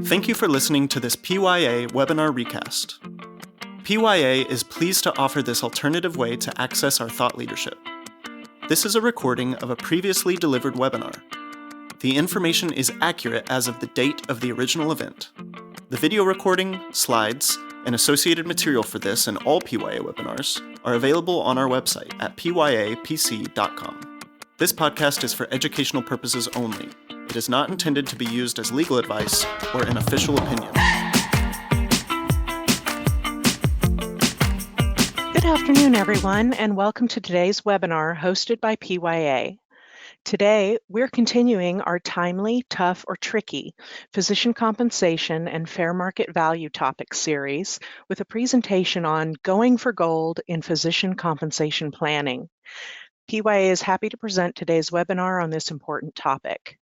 Thank you for listening to this PYA webinar recast. PYA is pleased to offer this alternative way to access our thought leadership. This is a recording of a previously delivered webinar. The information is accurate as of the date of the original event. The video recording, slides, and associated material for this and all PYA webinars are available on our website at pyapc.com. This podcast is for educational purposes only. It is not intended to be used as legal advice or an official opinion. Good afternoon, everyone, and welcome to today's webinar hosted by PYA. Today, we're continuing our timely, tough, or tricky physician compensation and fair market value topic series with a presentation on going for gold in physician compensation planning. PYA is happy to present today's webinar on this important topic.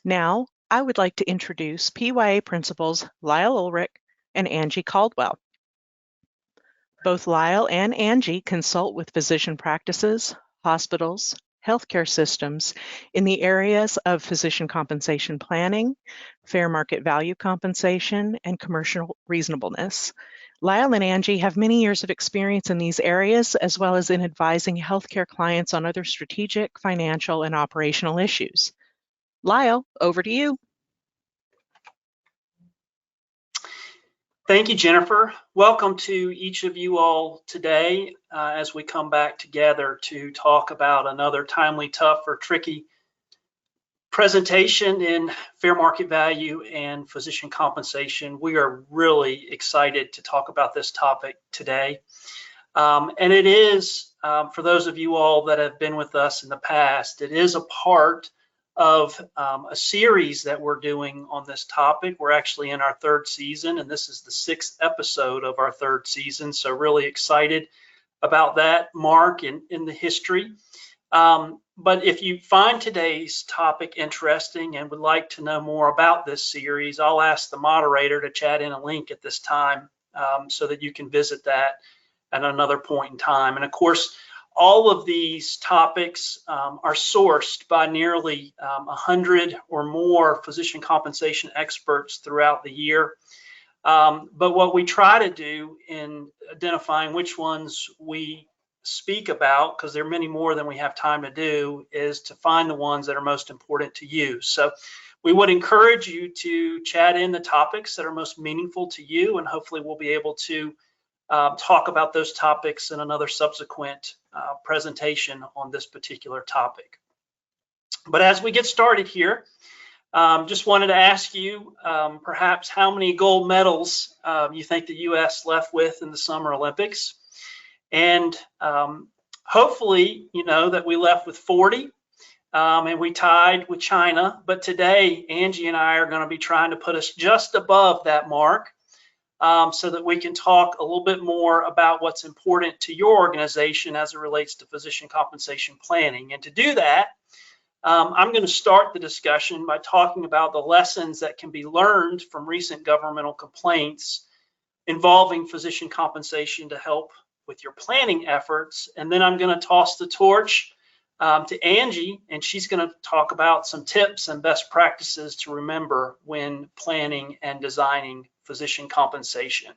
Now, I would like to introduce PYA principals Lyle Oelrich and Angie Caldwell. Both Lyle and Angie consult with physician practices, hospitals, healthcare systems in the areas of physician compensation planning, fair market value compensation, and commercial reasonableness. Lyle and Angie have many years of experience in these areas, as well as in advising healthcare clients on other strategic, financial, and operational issues. Lyle, over to you. Thank you, Jennifer. Welcome to each of you all today as we come back together to talk about another timely, tough, or tricky presentation in fair market value and physician compensation. We are really excited to talk about this topic today. And it is, for those of you all that have been with us in the past, it is a part of a series that we're doing on this topic. We're actually in our third season, and this is the 6th episode of our third season. So really excited about that mark in the history. But if you find today's topic interesting and would like to know more about this series, I'll ask the moderator to chat in a link at this time so that you can visit that at another point in time. And of course, all of these topics are sourced by nearly 100 or more physician compensation experts throughout the year. But what we try to do in identifying which ones we speak about, because there are many more than we have time to do, is to find the ones that are most important to you. So we would encourage you to chat in the topics that are most meaningful to you, and hopefully we'll be able to talk about those topics in another subsequent presentation on this particular topic. But as we get started here, just wanted to ask you perhaps how many gold medals you think the U.S. left with in the Summer Olympics. And hopefully, you know that we left with 40 and we tied with China. But today, Angie and I are going to be trying to put us just above that mark. So that we can talk a little bit more about what's important to your organization as it relates to physician compensation planning. And to do that, I'm going to start the discussion by talking about the lessons that can be learned from recent governmental complaints involving physician compensation to help with your planning efforts. And then I'm going to toss the torch to Angie, and she's going to talk about some tips and best practices to remember when planning and designing physician compensation.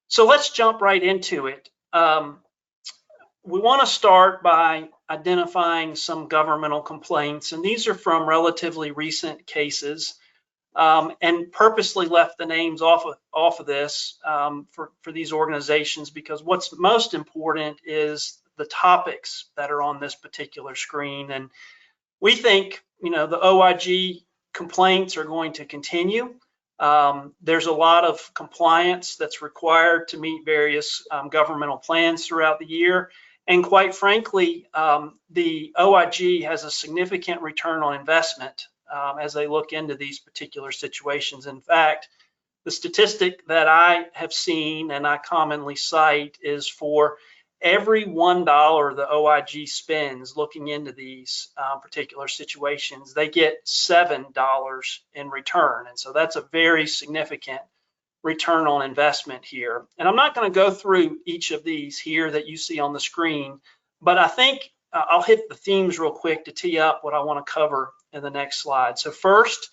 So let's jump right into it. We want to start by identifying some governmental complaints, and these are from relatively recent cases, and purposely left the names off of this for these organizations, because what's most important is the topics that are on this particular screen. And we think, you know, the OIG complaints are going to continue. There's a lot of compliance that's required to meet various governmental plans throughout the year. And quite frankly, the OIG has a significant return on investment as they look into these particular situations. In fact, the statistic that I have seen and I commonly cite is for every $1 the OIG spends looking into these particular situations, they get $7 in return. And so that's a very significant return on investment here. And I'm not going to go through each of these here that you see on the screen, but I think I'll hit the themes real quick to tee up what I want to cover in the next slide. So first,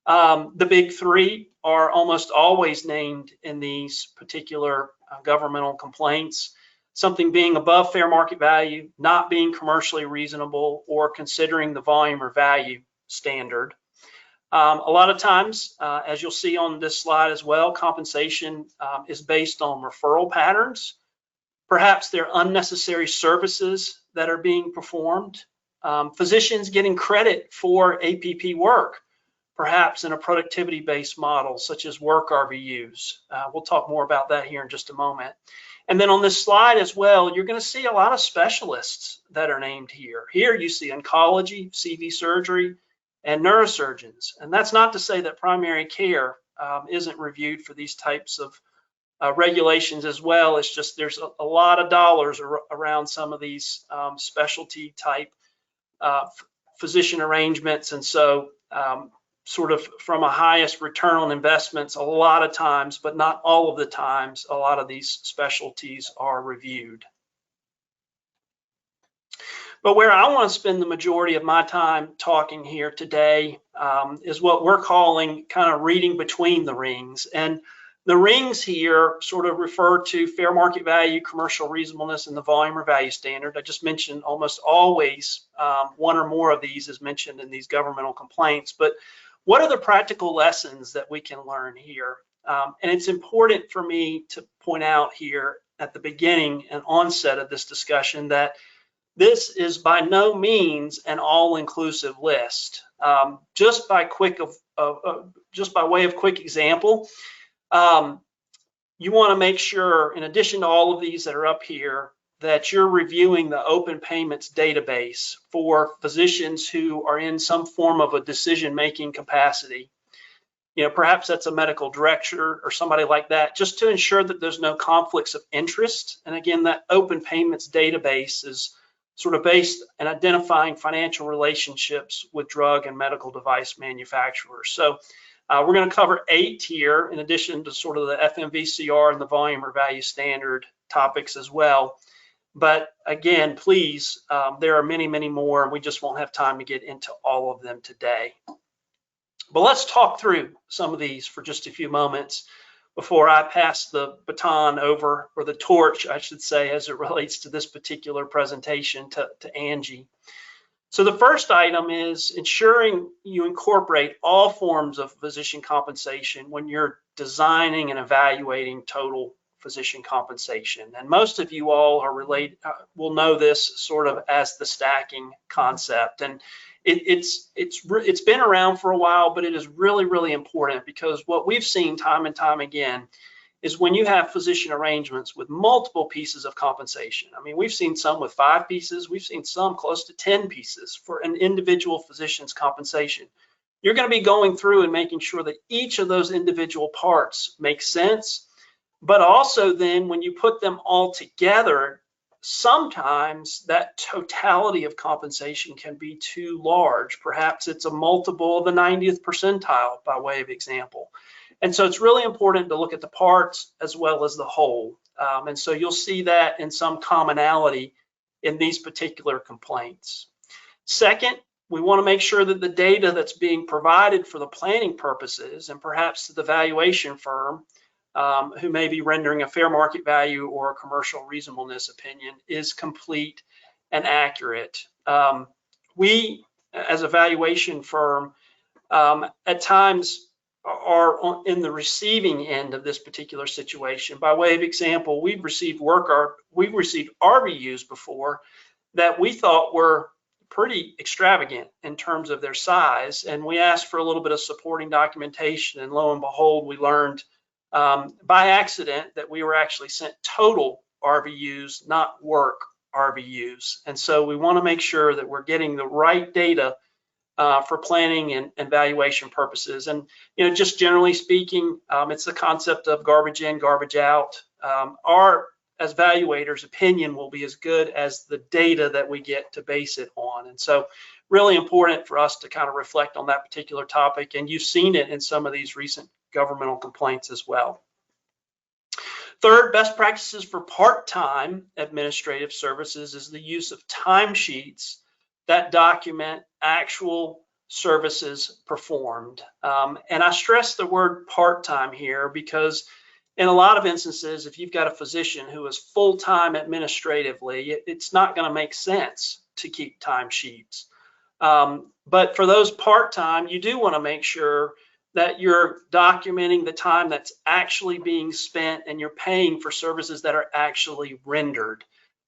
The big three are almost always named in these particular governmental complaints. Something being above fair market value, not being commercially reasonable, or considering the volume or value standard. A lot of times, as you'll see on this slide as well, compensation is based on referral patterns. Perhaps there are unnecessary services that are being performed. Physicians getting credit for APP work, perhaps in a productivity-based model such as work RVUs. We'll talk more about that here in just a moment. And then on this slide as well, you're going to see a lot of specialists that are named here. Here you see oncology, CV surgery, and neurosurgeons. And that's not to say that primary care isn't reviewed for these types of regulations as well. It's just there's a lot of dollars around some of these specialty type physician arrangements. And so sort of from a highest return on investments, a lot of times, but not all of the times, a lot of these specialties are reviewed. But where I want to spend the majority of my time talking here today is what we're calling kind of reading between the rings. And the rings here sort of refer to fair market value, commercial reasonableness, and the volume or value standard. I just mentioned almost always one or more of these is mentioned in these governmental complaints. But what are the practical lessons that we can learn here? And it's important for me to point out here at the beginning and onset of this discussion that this is by no means an all-inclusive list. Just by way of quick example, you want to make sure, in addition to all of these that are up here, that you're reviewing the open payments database for physicians who are in some form of a decision-making capacity. You know, perhaps that's a medical director or somebody like that, just to ensure that there's no conflicts of interest. And again, that open payments database is sort of based on identifying financial relationships with drug and medical device manufacturers. So we're going to cover 8 here, in addition to sort of the FMVCR and the volume or value standard topics as well. But again, please, there are many, many more, and we just won't have time to get into all of them today. But let's talk through some of these for just a few moments before I pass the baton over, or the torch, I should say, as it relates to this particular presentation to Angie. So the first item is ensuring you incorporate all forms of physician compensation when you're designing and evaluating total physician compensation. And most of you all are will know this sort of as the stacking concept. And it's been around for a while, but it is really, really important, because what we've seen time and time again is when you have physician arrangements with multiple pieces of compensation. I mean, we've seen some with 5 pieces, we've seen some close to 10 pieces for an individual physician's compensation. You're going to be going through and making sure that each of those individual parts makes sense, but also then when you put them all together, sometimes that totality of compensation can be too large. Perhaps it's a multiple of the 90th percentile, by way of example. And so it's really important to look at the parts as well as the whole. And so you'll see that in some commonality in these particular complaints. Second, we want to make sure that the data that's being provided for the planning purposes, and perhaps to the valuation firm who may be rendering a fair market value or a commercial reasonableness opinion, is complete and accurate. We, as a valuation firm, at times are in the receiving end of this particular situation. By way of example, we've received RVUs before that we thought were pretty extravagant in terms of their size, and we asked for a little bit of supporting documentation, and lo and behold, we learned by accident that we were actually sent total RVUs, not work RVUs. And so we want to make sure that we're getting the right data for planning and valuation purposes. And just generally speaking, it's the concept of garbage in, garbage out. Our, as valuators, opinion will be as good as the data that we get to base it on. And so really important for us to kind of reflect on that particular topic. And you've seen it in some of these recent governmental complaints as well. Third, best practices for part-time administrative services is the use of timesheets that document actual services performed. And I stress the word part-time here because in a lot of instances, if you've got a physician who is full-time administratively, it's not going to make sense to keep timesheets. But for those part-time, you do want to make sure that you're documenting the time that's actually being spent and you're paying for services that are actually rendered.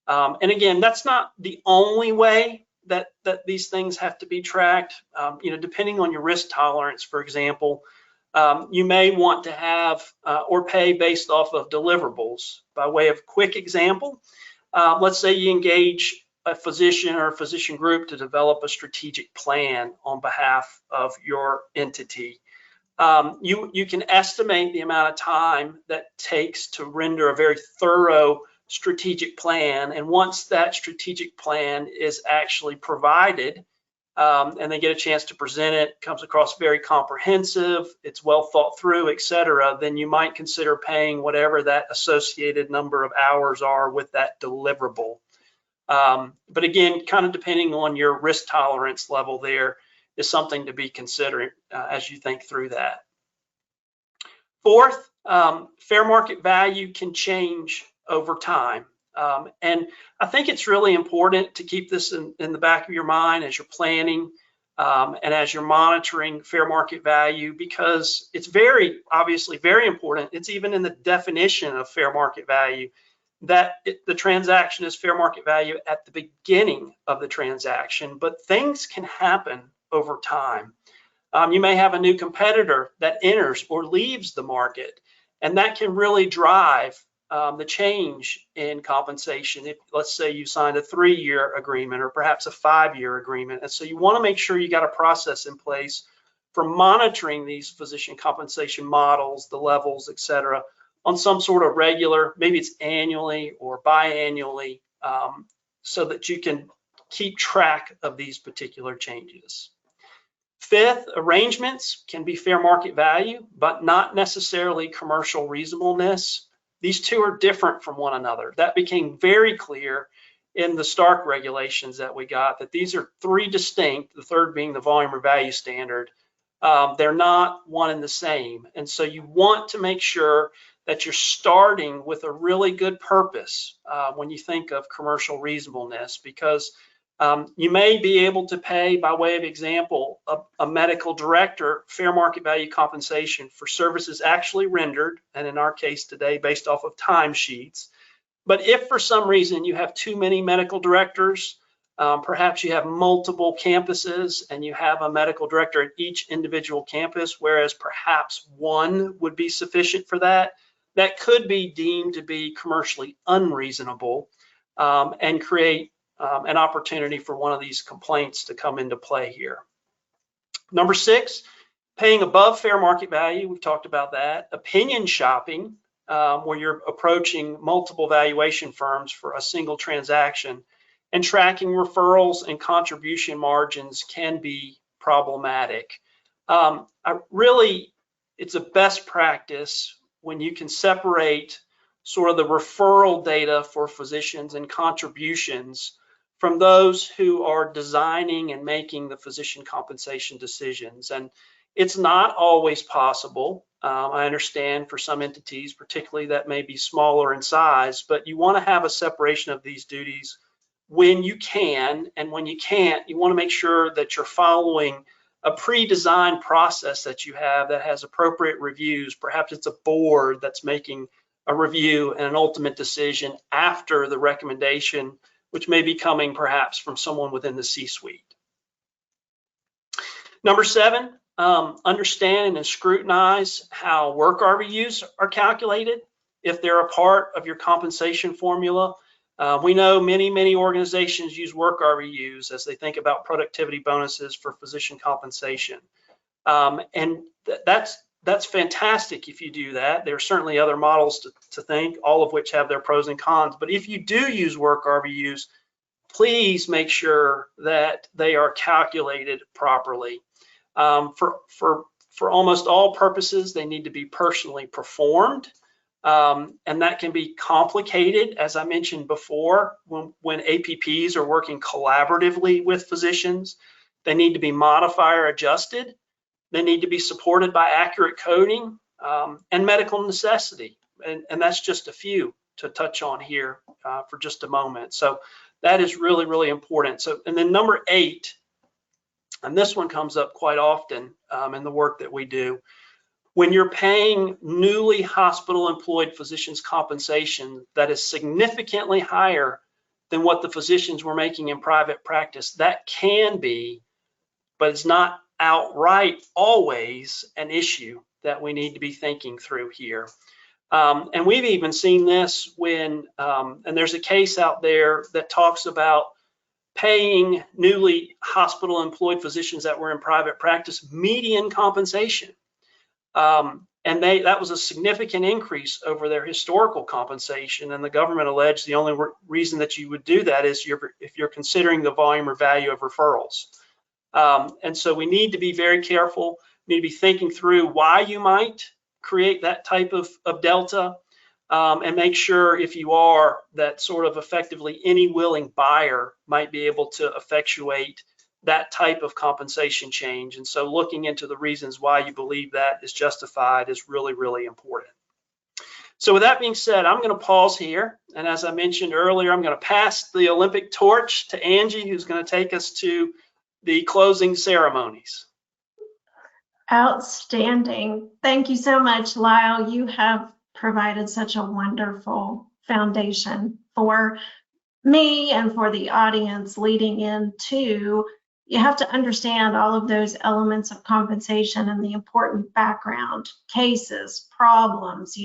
And again, that's not the only way that these things have to be tracked. Depending on your risk tolerance, for example, you may want to have or pay based off of deliverables. By way of quick example, let's say you engage a physician or a physician group to develop a strategic plan on behalf of your entity. You can estimate the amount of time that takes to render a very thorough strategic plan, and once that strategic plan is actually provided and they get a chance to present it, comes across very comprehensive, it's well thought through, etc., then you might consider paying whatever that associated number of hours are with that deliverable. But again, kind of depending on your risk tolerance level, there is something to be considered as you think through that. Fourth, fair market value can change over time. And I think it's really important to keep this in the back of your mind as you're planning and as you're monitoring fair market value, because it's obviously very important. It's even in the definition of fair market value that the transaction is fair market value at the beginning of the transaction, but things can happen over time. You may have a new competitor that enters or leaves the market, and that can really drive the change in compensation. Let's say you signed a 3-year agreement or perhaps a 5-year agreement, and so you want to make sure you got a process in place for monitoring these physician compensation models, the levels, etc., on some sort of regular, maybe it's annually or biannually, so that you can keep track of these particular changes. Fifth, arrangements can be fair market value, but not necessarily commercial reasonableness. These two are different from one another. That became very clear in the Stark regulations that we got, that these are 3 distinct, the third being the volume or value standard. They're not one and the same. And so you want to make sure that you're starting with a really good purpose when you think of commercial reasonableness, because you may be able to pay, by way of example, a medical director fair market value compensation for services actually rendered, and in our case today based off of timesheets. But if for some reason you have too many medical directors, perhaps you have multiple campuses and you have a medical director at each individual campus, whereas perhaps one would be sufficient for that, that could be deemed to be commercially unreasonable and create an opportunity for one of these complaints to come into play here. Number 6, paying above fair market value. We've talked about that. Opinion shopping, where you're approaching multiple valuation firms for a single transaction, and tracking referrals and contribution margins can be problematic. It's a best practice when you can separate sort of the referral data for physicians and contributions from those who are designing and making the physician compensation decisions. And it's not always possible. I understand for some entities, particularly that may be smaller in size, but you want to have a separation of these duties when you can, and when you can't, you want to make sure that you're following a pre-designed process that you have that has appropriate reviews. Perhaps it's a board that's making a review and an ultimate decision after the recommendation, which may be coming perhaps from someone within the C-suite. Number 7, understand and scrutinize how work RVUs are calculated if they're a part of your compensation formula. We know many organizations use work RVUs as they think about productivity bonuses for physician compensation. And that's fantastic if you do that. There are certainly other models to think, all of which have their pros and cons. But if you do use work RVUs, please make sure that they are calculated properly. For almost all purposes, they need to be personally performed. And that can be complicated, as I mentioned before, when APPs are working collaboratively with physicians. They need to be modifier adjusted. They need to be supported by accurate coding and medical necessity. And that's just a few to touch on here for just a moment. So that is really, really important. So, and then number 8, and this one comes up quite often in the work that we do. When you're paying newly hospital employed physicians compensation that is significantly higher than what the physicians were making in private practice, that can be, but it's not outright always an issue that we need to be thinking through here. And we've even seen this when, and there's a case out there that talks about paying newly hospital employed physicians that were in private practice median compensation. And that was a significant increase over their historical compensation. And the government alleged the only reason that you would do that is if you're considering the volume or value of referrals. And so we need to be very careful, need to be thinking through why you might create that type of delta, and make sure if you are, that sort of effectively any willing buyer might be able to effectuate that type of compensation change. And so looking into the reasons why you believe that is justified is really, really important. So with that being said, I'm going to pause here. And as I mentioned earlier, I'm going to pass the Olympic torch to Angie, who's going to take us to the closing ceremonies. Outstanding. Thank you so much, Lyle. You have provided such a wonderful foundation for me and for the audience leading into. You have to understand all of those elements of compensation and the important background, cases, problems,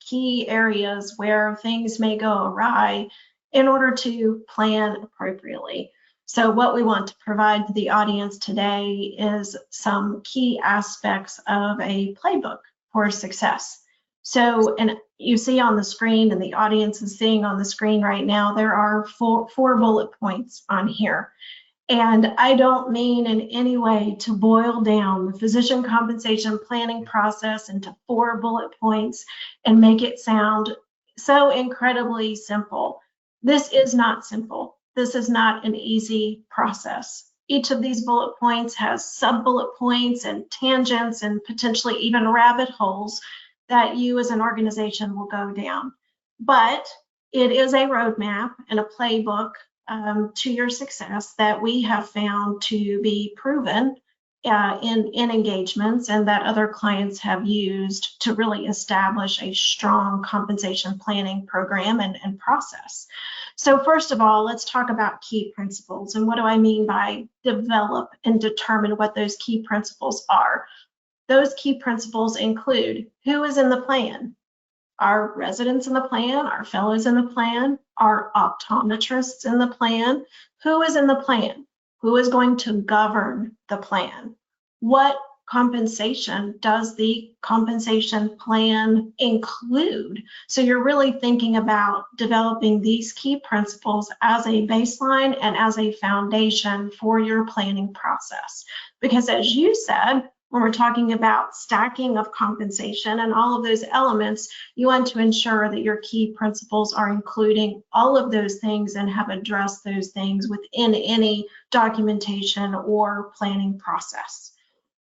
key areas where things may go awry in order to plan appropriately. So what we want to provide to the audience today is some key aspects of a playbook for success. So, and you see on the screen, and the audience is seeing on the screen right now, there are four bullet points on here. And I don't mean in any way to boil down the physician compensation planning process into 4 bullet points and make it sound so incredibly simple. This is not simple. This is not an easy process. Each of these bullet points has sub-bullet points and tangents and potentially even rabbit holes that you as an organization will go down. But it is a roadmap and a playbook to your success that we have found to be proven in engagements, and that other clients have used to really establish a strong compensation planning program and process. So first of all, let's talk about key principles. And what do I mean by develop and determine what those key principles are? Those key principles include who is in the plan. Are residents in the plan? Are fellows in the plan? Are optometrists in the plan? Who is in the plan? Who is going to govern the plan? What compensation does the compensation plan include? So you're really thinking about developing these key principles as a baseline and as a foundation for your planning process. Because as you said, when we're talking about stacking of compensation and all of those elements, you want to ensure that your key principles are including all of those things and have addressed those things within any documentation or planning process.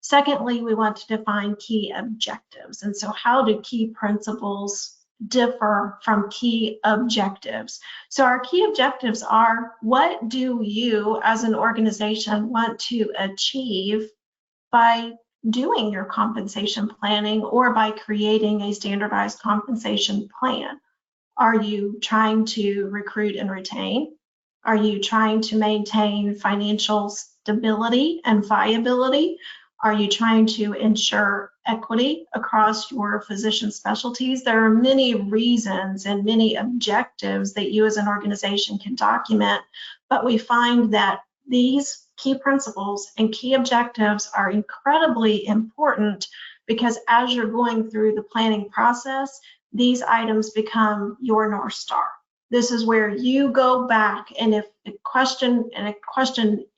Secondly, we want to define key objectives. And so how do key principles differ from key objectives? So our key objectives are, what do you as an organization want to achieve by doing your compensation planning or by creating a standardized compensation plan? Are you trying to recruit and retain? Are you trying to maintain financial stability and viability? Are you trying to ensure equity across your physician specialties? There are many reasons and many objectives that you as an organization can document, but we find that these key principles and key objectives are incredibly important because as you're going through the planning process, these items become your North Star. This is where you go back, and if a question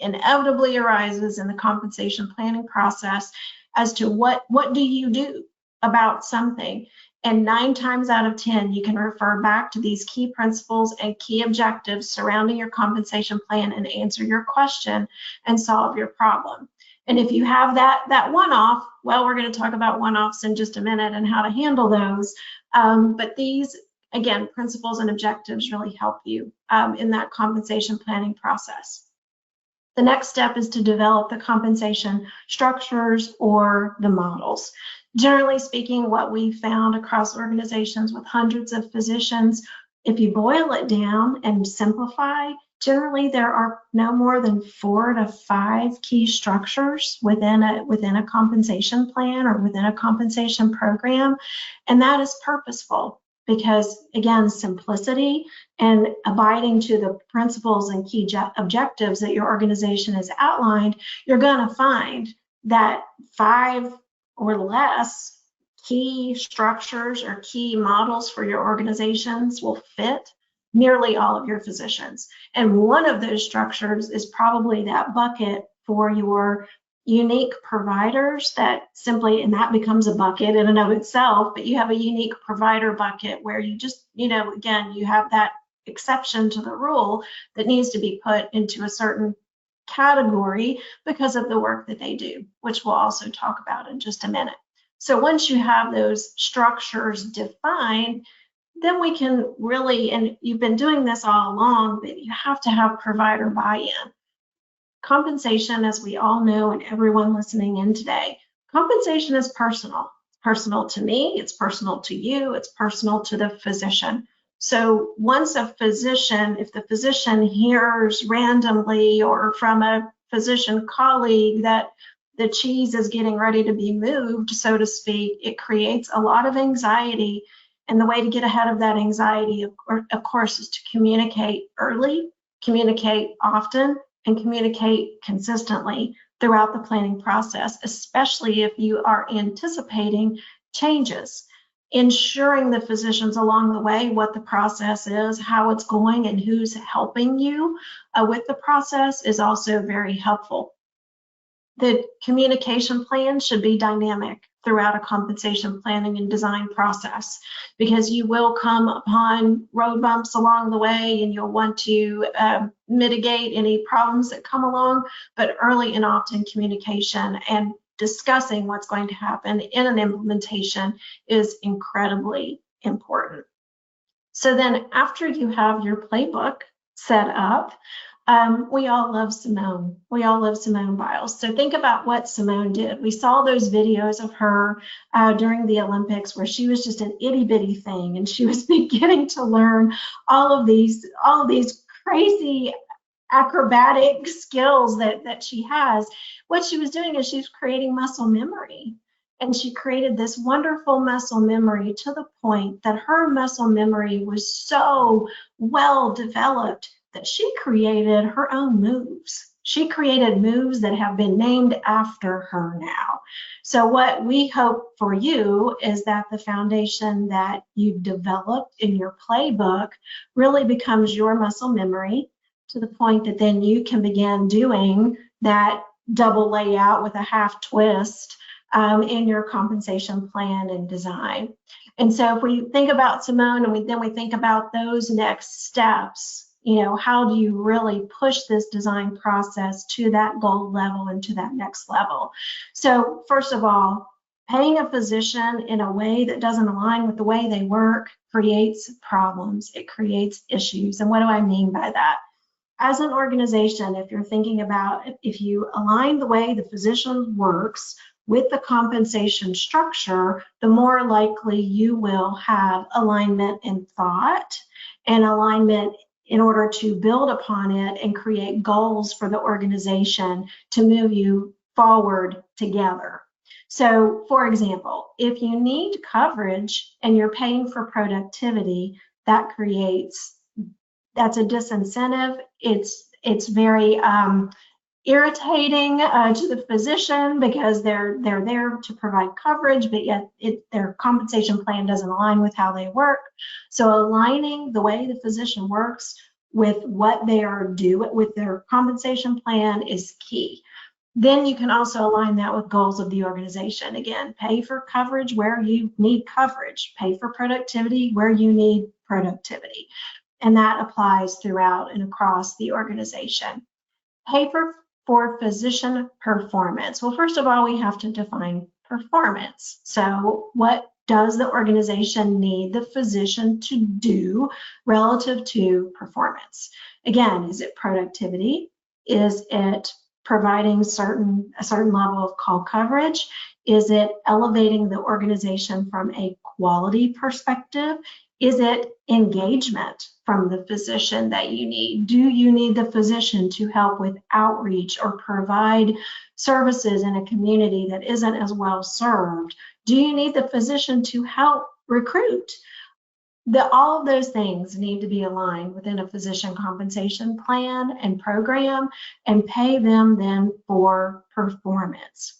inevitably arises in the compensation planning process as to what do you do about something, And 9 times out of 10, you can refer back to these key principles and key objectives surrounding your compensation plan and answer your question and solve your problem. And if you have that one-off, well, we're going to talk about one-offs in just a minute and how to handle those. But these, again, principles and objectives really help you in that compensation planning process. The next step is to develop the compensation structures or the models. Generally speaking, what we found across organizations with hundreds of physicians, if you boil it down and simplify, generally there are no more than 4 to 5 key structures within a compensation plan or within a compensation program, and that is purposeful. Because again, simplicity and abiding to the principles and key objectives that your organization has outlined, you're going to find that 5 or less key structures or key models for your organizations will fit nearly all of your physicians. And one of those structures is probably that bucket for your unique providers that simply, and that becomes a bucket in and of itself, but you have a unique provider bucket where you just, again, you have that exception to the rule that needs to be put into a certain category because of the work that they do, which we'll also talk about in just a minute. So once you have those structures defined, then we can really, and you've been doing this all along, but you have to have provider buy-in. Compensation, as we all know, and everyone listening in today, compensation is personal. It's personal to me, it's personal to you, it's personal to the physician. So once a physician, if the physician hears randomly or from a physician colleague that the cheese is getting ready to be moved, so to speak, it creates a lot of anxiety. And the way to get ahead of that anxiety, of course, is to communicate early, communicate often, and communicate consistently throughout the planning process, especially if you are anticipating changes. Ensuring the physicians along the way what the process is, how it's going, and who's helping you with the process is also very helpful. The communication plan should be dynamic throughout a compensation planning and design process, because you will come upon road bumps along the way and you'll want to mitigate any problems that come along, but early and often communication and discussing what's going to happen in an implementation is incredibly important. So then after you have your playbook set up, we all love Simone. We all love Simone Biles. So think about what Simone did. We saw those videos of her during the Olympics where she was just an itty bitty thing, and she was beginning to learn all of these crazy acrobatic skills that she has. What she was doing is she's creating muscle memory. And she created this wonderful muscle memory to the point that her muscle memory was so well developed that she created her own moves. She created moves that have been named after her now. So what we hope for you is that the foundation that you've developed in your playbook really becomes your muscle memory, to the point that then you can begin doing that double layout with a half twist in your compensation plan and design. And so if we think about Simone and then we think about those next steps, how do you really push this design process to that goal level and to that next level? So first of all, paying a physician in a way that doesn't align with the way they work creates problems. It creates issues. And what do I mean by that? As an organization, if you're thinking about, if you align the way the physician works with the compensation structure, the more likely you will have alignment in thought and alignment in order to build upon it and create goals for the organization to move you forward together. So, for example, if you need coverage and you're paying for productivity, that's a disincentive. It's very irritating to the physician because they're there to provide coverage, but yet their compensation plan doesn't align with how they work. So aligning the way the physician works with what they are doing with their compensation plan is key. Then you can also align that with goals of the organization. Again, pay for coverage where you need coverage, pay for productivity where you need productivity. And that applies throughout and across the organization. Pay for physician performance. Well, first of all, we have to define performance. So what does the organization need the physician to do relative to performance? Again, is it productivity? Is it providing a certain level of call coverage? Is it elevating the organization from a quality perspective? Is it engagement from the physician that you need? Do you need the physician to help with outreach or provide services in a community that isn't as well served? Do you need the physician to help recruit? All of those things need to be aligned within a physician compensation plan and program, and pay them then for performance.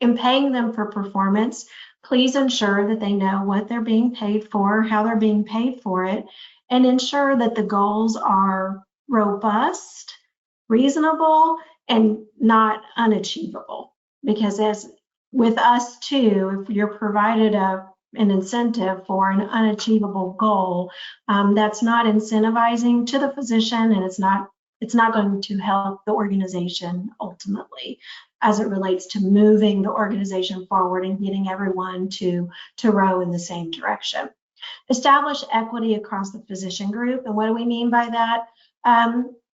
In paying them for performance, please ensure that they know what they're being paid for, how they're being paid for it, and ensure that the goals are robust, reasonable, and not unachievable. Because as with us too, if you're provided an incentive for an unachievable goal, that's not incentivizing to the physician, and it's not going to help the organization ultimately as it relates to moving the organization forward and getting everyone to row in the same direction. Establish equity across the physician group. And what do we mean by that?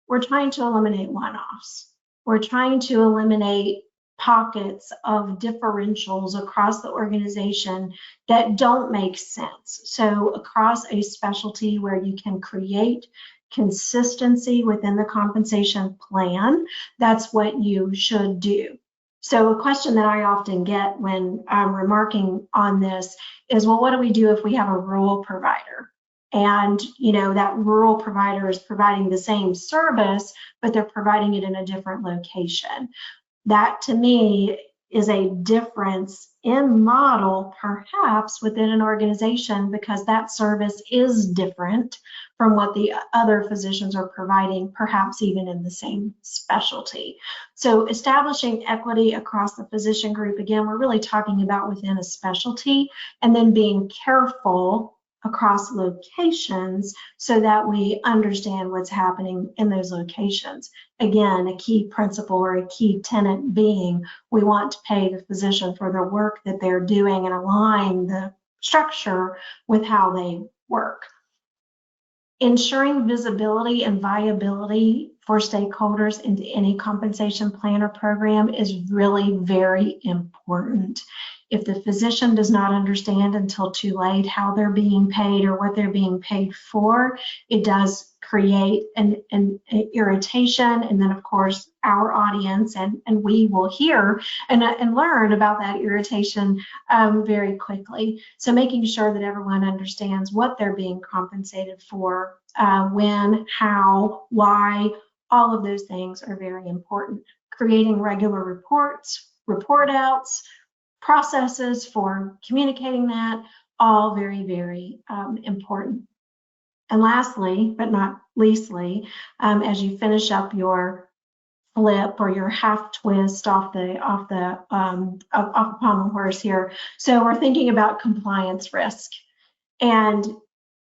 We're trying to eliminate one-offs. We're trying to eliminate pockets of differentials across the organization that don't make sense. So across a specialty where you can create consistency within the compensation plan, that's what you should do. So a question that I often get when I'm remarking on this is, well, what do we do if we have a rural provider? And that rural provider is providing the same service, but they're providing it in a different location. That to me is a difference in model, perhaps within an organization, because that service is different from what the other physicians are providing, perhaps even in the same specialty. So establishing equity across the physician group, again, we're really talking about within a specialty, and then being careful across locations so that we understand what's happening in those locations. Again, a key principle or a key tenet being we want to pay the physician for the work that they're doing and align the structure with how they work. Ensuring visibility and viability for stakeholders into any compensation plan or program is really very important. If the physician does not understand until too late how they're being paid or what they're being paid for, it does create an irritation. And then, of course, our audience and we will hear and learn about that irritation very quickly. So making sure that everyone understands what they're being compensated for, when, how, why, all of those things are very important. Creating regular reports, report outs, processes for communicating that, all very, very important. And lastly, but not leastly, as you finish up your flip or your half twist off the pommel horse here, so we're thinking about compliance risk. And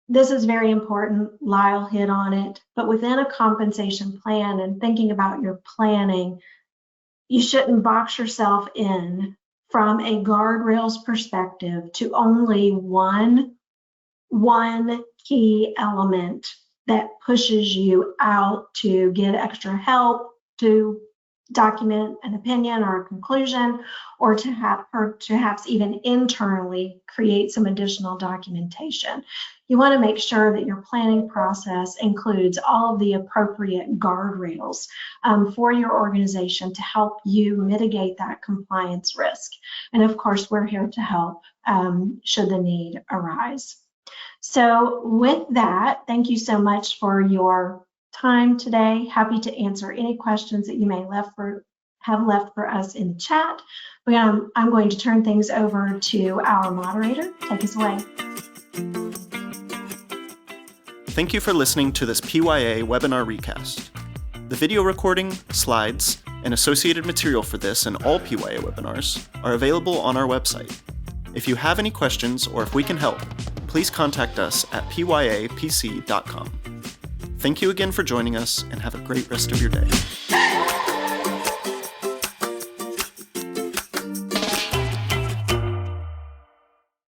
this is very important. Lyle hit on it, but within a compensation plan and thinking about your planning, you shouldn't box yourself in from a guardrails perspective to only one key element that pushes you out to get extra help, to document an opinion or a conclusion, or to have perhaps even internally create some additional documentation. You want to make sure that your planning process includes all of the appropriate guardrails for your organization to help you mitigate that compliance risk. And of course, we're here to help should the need arise. So with that, thank you so much for your time today. Happy to answer any questions that you may have left for us in the chat. I'm going to turn things over to our moderator. Take us away. Thank you for listening to this PYA webinar recast. The video recording, slides, and associated material for this and all PYA webinars are available on our website. If you have any questions or if we can help, please contact us at pyapc.com. Thank you again for joining us, and have a great rest of your day.